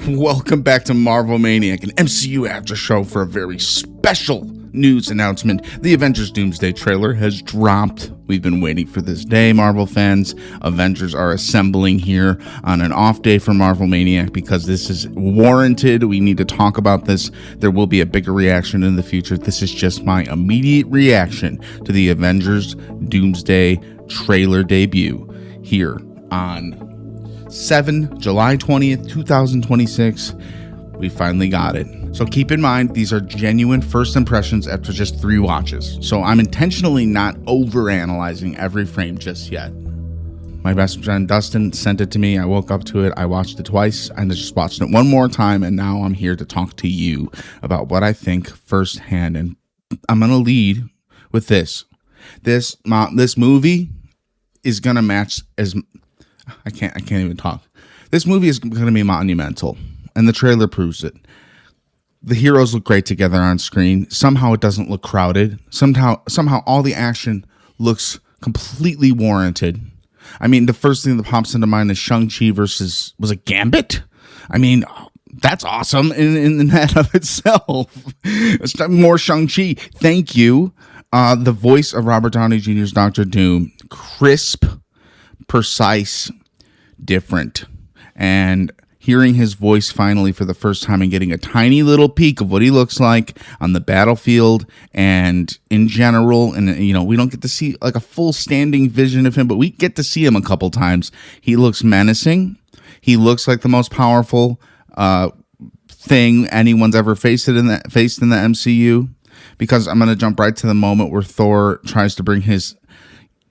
Welcome back to Marvel Maniac, an MCU after show for a very special news announcement. The Avengers Doomsday trailer has dropped. We've been waiting for this day, Marvel fans. Avengers are assembling here on an off day for Marvel Maniac because this is warranted. We need to talk about this. There will be a bigger reaction in the future. This is just my immediate reaction to the Avengers Doomsday trailer debut here on July 20th, 2026. We finally got it. So keep in mind, these are genuine first impressions after just 3 watches. So I'm intentionally not overanalyzing every frame just yet. My best friend Dustin sent it to me. I woke up to it. I watched it twice and I just watched it one more time. And now I'm here to talk to you about what I think firsthand. And I'm going to lead with this. This movie is going to match as... I can't even talk. This movie is going to be monumental, and the trailer proves it. The heroes look great together on screen. Somehow it doesn't look crowded. Somehow all the action looks completely warranted. I mean, the first thing that pops into mind is Shang-Chi versus, was it Gambit? I mean, that's awesome in that of itself. More Shang-Chi. Thank you. The voice of Robert Downey Jr.'s Dr. Doom. Crisp, precise, different, and hearing his voice finally for the first time and getting a tiny little peek of what he looks like on the battlefield and in general, and we don't get to see like a full standing vision of him, but we get to see him a couple times. He looks menacing. He looks like the most powerful thing anyone's ever faced in the MCU, because I'm going to jump right to the moment where Thor tries to bring his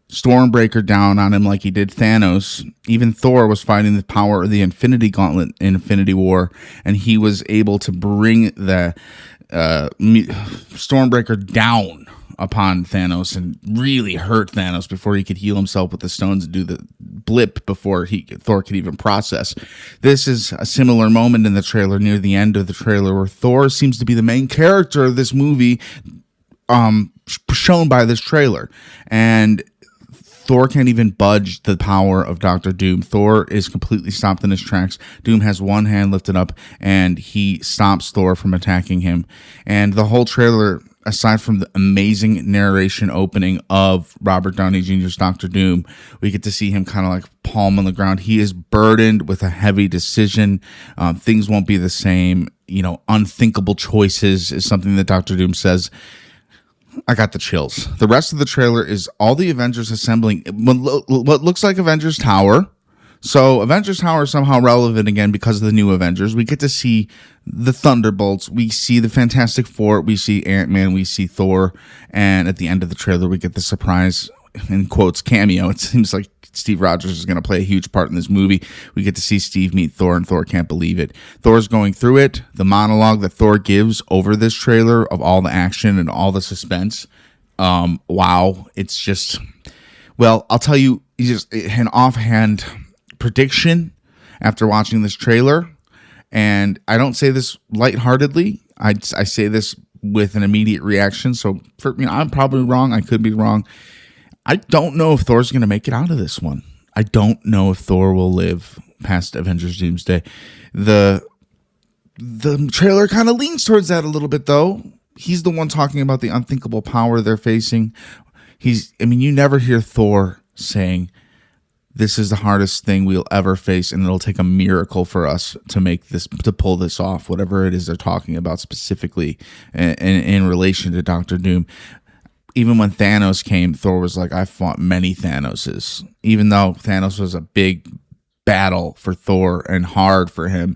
Stormbreaker down on him like he did Thanos. Even Thor was fighting the power of the Infinity Gauntlet in Infinity War, and he was able to bring the Stormbreaker down upon Thanos and really hurt Thanos before he could heal himself with the stones and do the blip before Thor could even process. This is a similar moment in the trailer, near the end of the trailer, where Thor seems to be the main character of this movie, shown by this trailer. And Thor can't even budge the power of Dr. Doom. Thor is completely stopped in his tracks. Doom has one hand lifted up, and he stops Thor from attacking him. And the whole trailer, aside from the amazing narration opening of Robert Downey Jr.'s Dr. Doom, we get to see him kind of like palm on the ground. He is burdened with a heavy decision. Things won't be the same. Unthinkable choices is something that Dr. Doom says. I got the chills. The rest of the trailer is all the Avengers assembling what looks like Avengers Tower. So Avengers Tower is somehow relevant again because of the new Avengers. We get to see the Thunderbolts. We see the Fantastic Four. We see Ant-Man. We see Thor. And at the end of the trailer, we get the surprise, in quotes, cameo. It seems like Steve Rogers is going to play a huge part in this movie. We get to see Steve meet Thor, and Thor can't believe it. Thor's going through it. The monologue that Thor gives over this trailer of all the action and all the suspense. Wow. It's just, well, I'll tell you, just an offhand prediction after watching this trailer. And I don't say this lightheartedly. I say this with an immediate reaction. So I'm probably wrong. I could be wrong. I don't know if Thor's going to make it out of this one. I don't know if Thor will live past Avengers Doomsday. The trailer kind of leans towards that a little bit, though. He's the one talking about the unthinkable power they're facing. You never hear Thor saying, this is the hardest thing we'll ever face, and it'll take a miracle for us to pull this off, whatever it is they're talking about specifically in relation to Dr. Doom. Even when Thanos came, Thor was like, I fought many Thanoses. Even though Thanos was a big battle for Thor and hard for him,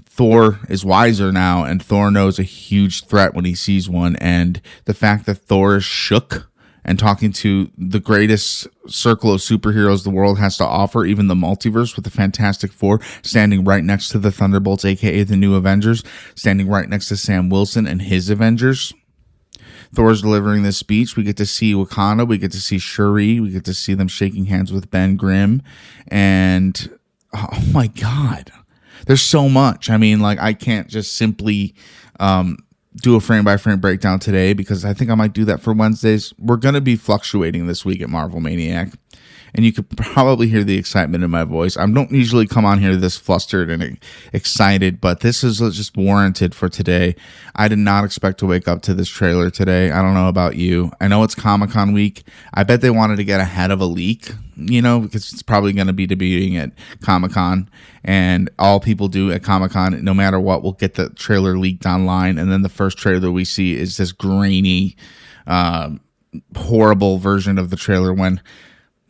Thor is wiser now, and Thor knows a huge threat when he sees one. And the fact that Thor is shook and talking to the greatest circle of superheroes the world has to offer, even the multiverse, with the Fantastic Four standing right next to the Thunderbolts, aka the new Avengers, standing right next to Sam Wilson and his Avengers. Thor's delivering this speech. We get to see Wakanda. We get to see Shuri. We get to see them shaking hands with Ben Grimm. And, oh my God, there's so much. I can't just simply do a frame-by-frame breakdown today because I think I might do that for Wednesdays. We're going to be fluctuating this week at Marvel Maniac. and you could probably hear the excitement in my voice. I don't usually come on here this flustered and excited, but this is just warranted for today. I did not expect to wake up to this trailer today. I don't know about you. I know it's Comic-Con week. I bet they wanted to get ahead of a leak, because it's probably going to be debuting at Comic-Con, and all people do at Comic-Con, no matter what, will get the trailer leaked online, and then the first trailer we see is this grainy, horrible version of the trailer when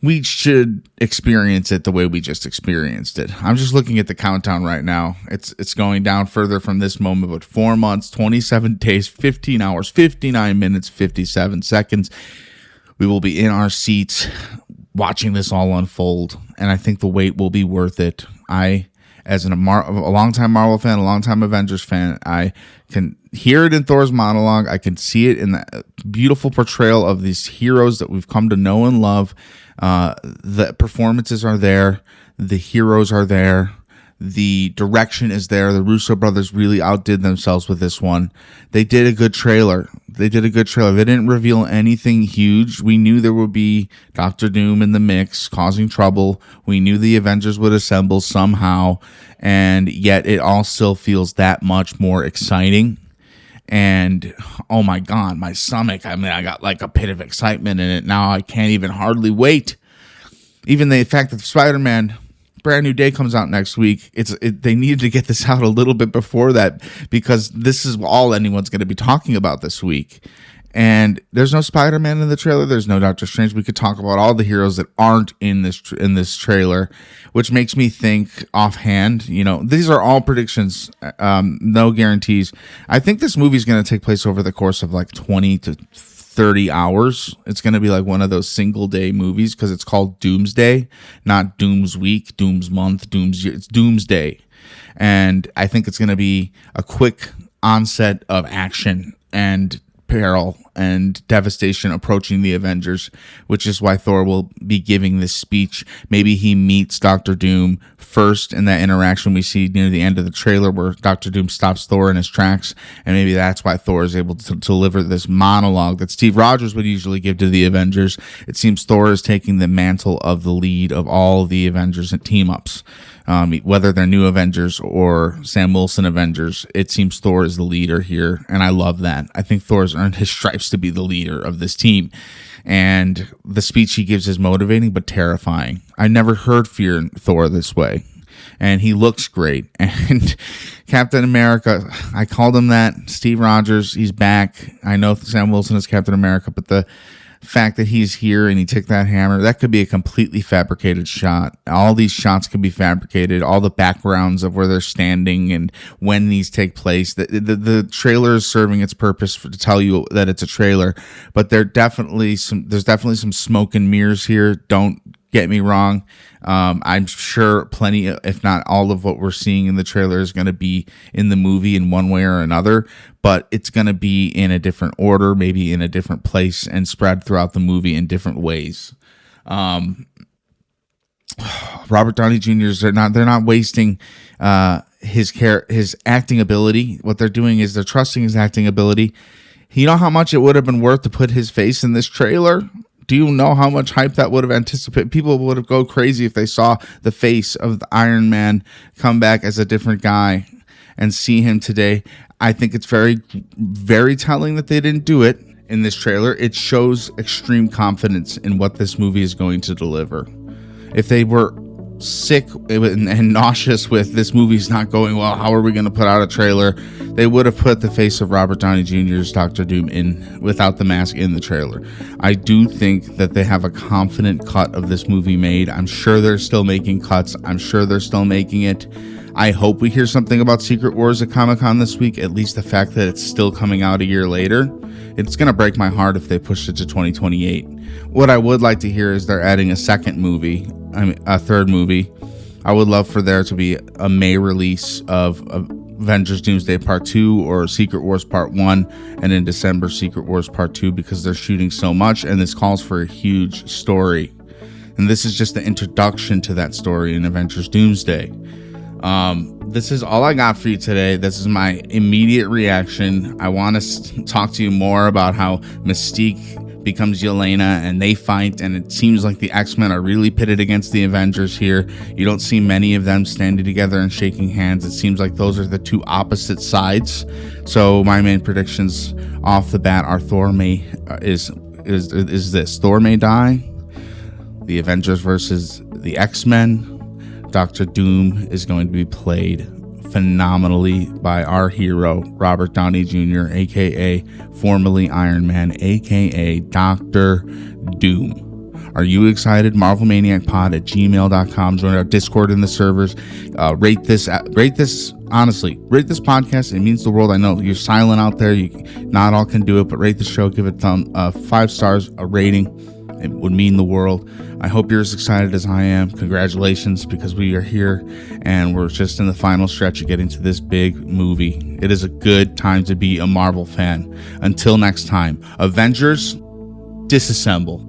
we should experience it the way we just experienced it. I'm just looking at the countdown right now. It's going down further from this moment, but 4 months, 27 days, 15 hours, 59 minutes, 57 seconds. We will be in our seats watching this all unfold, and I think the wait will be worth it. As a longtime Marvel fan, a longtime Avengers fan, I can hear it in Thor's monologue. I can see it in the beautiful portrayal of these heroes that we've come to know and love. The performances are there. The heroes are there. The direction is there. The Russo brothers really outdid themselves with this one. They did a good trailer. They didn't reveal anything huge. We knew there would be Doctor Doom in the mix, causing trouble. We knew the Avengers would assemble somehow, and yet it all still feels that much more exciting. And oh my God, my stomach, I got like a pit of excitement in it. Now I can't even hardly wait. Even the fact that Spider-Man Brand New Day comes out next week. They needed to get this out a little bit before that, because this is all anyone's going to be talking about this week. And there's no Spider-Man in the trailer. There's no Doctor Strange. We could talk about all the heroes that aren't in this trailer, which makes me think offhand, these are all predictions, no guarantees. I think this movie is going to take place over the course of like 20 to 30 hours. It's going to be like one of those single day movies, because it's called Doomsday, not Doom's Week, Doom's Month, Doom's Year. It's Doomsday. And I think it's going to be a quick onset of action and peril and devastation approaching the Avengers, which is why Thor will be giving this speech. Maybe he meets Doctor Doom first in that interaction we see near the end of the trailer where Doctor Doom stops Thor in his tracks, and maybe that's why Thor is able to deliver this monologue that Steve Rogers would usually give to the Avengers. It seems Thor is taking the mantle of the lead of all the Avengers and team-ups. Whether they're new Avengers or Sam Wilson Avengers, it seems Thor is the leader here, and I love that. I think Thor's earned his stripes to be the leader of this team, and the speech he gives is motivating but terrifying. I never heard fear in Thor this way, and he looks great. And Captain America, I called him that. Steve Rogers, he's back. I know Sam Wilson is Captain America, but the fact that he's here and he took that hammer, that could be a completely fabricated shot. All these shots could be fabricated, all the backgrounds of where they're standing and when these take place. The trailer is serving its purpose to tell you that it's a trailer, but there's definitely some smoke and mirrors here. Don't get me wrong. I'm sure plenty, if not all of what we're seeing in the trailer is going to be in the movie in one way or another, but it's going to be in a different order, maybe in a different place, and spread throughout the movie in different ways. Robert Downey Jr. They're not wasting his acting ability. What they're doing is they're trusting his acting ability. You know how much it would have been worth to put his face in this trailer? Do you know how much hype that would have anticipated? People would have go crazy if they saw the face of the Iron Man come back as a different guy and see him today. I think it's very, very telling that they didn't do it in this trailer. It shows extreme confidence in what this movie is going to deliver. If they were sick and nauseous with this movie's not going well, how are we going to put out a trailer, they would have put the face of Robert Downey Jr.'s Doctor Doom in without the mask in the trailer. I do think that they have a confident cut of this movie made. I'm sure they're still making cuts. I'm sure they're still making it. I hope we hear something about Secret Wars at Comic-Con this week, at least the fact that it's still coming out a year later. It's going to break my heart if they push it to 2028. What I would like to hear is they're adding a third movie. I would love for there to be a May release of Avengers Doomsday Part 2 or Secret Wars Part 1, and in December Secret Wars Part 2, because they're shooting so much and this calls for a huge story. And this is just the introduction to that story in Avengers Doomsday. This is all I got for you today. This is my immediate reaction. I want to talk to you more about how Mystique becomes Yelena, and they fight, and it seems like the X-Men are really pitted against the Avengers here. You don't see many of them standing together and shaking hands. It seems like those are the two opposite sides. So my main predictions off the bat are Thor may Thor may die, the Avengers versus the X-Men. Dr. Doom is going to be played phenomenally by our hero, Robert Downey Jr., aka formerly Iron Man, aka Dr. Doom. Are you excited? MarvelManiacPod@gmail.com. Join our Discord in the servers. Rate this podcast. It means the world. I know you're silent out there. Not all can do it, but rate the show. Give it 5 stars, a rating. It would mean the world. I hope you're as excited as I am. Congratulations, because we are here and we're just in the final stretch of getting to this big movie. It is a good time to be a Marvel fan. Until next time, Avengers, disassemble.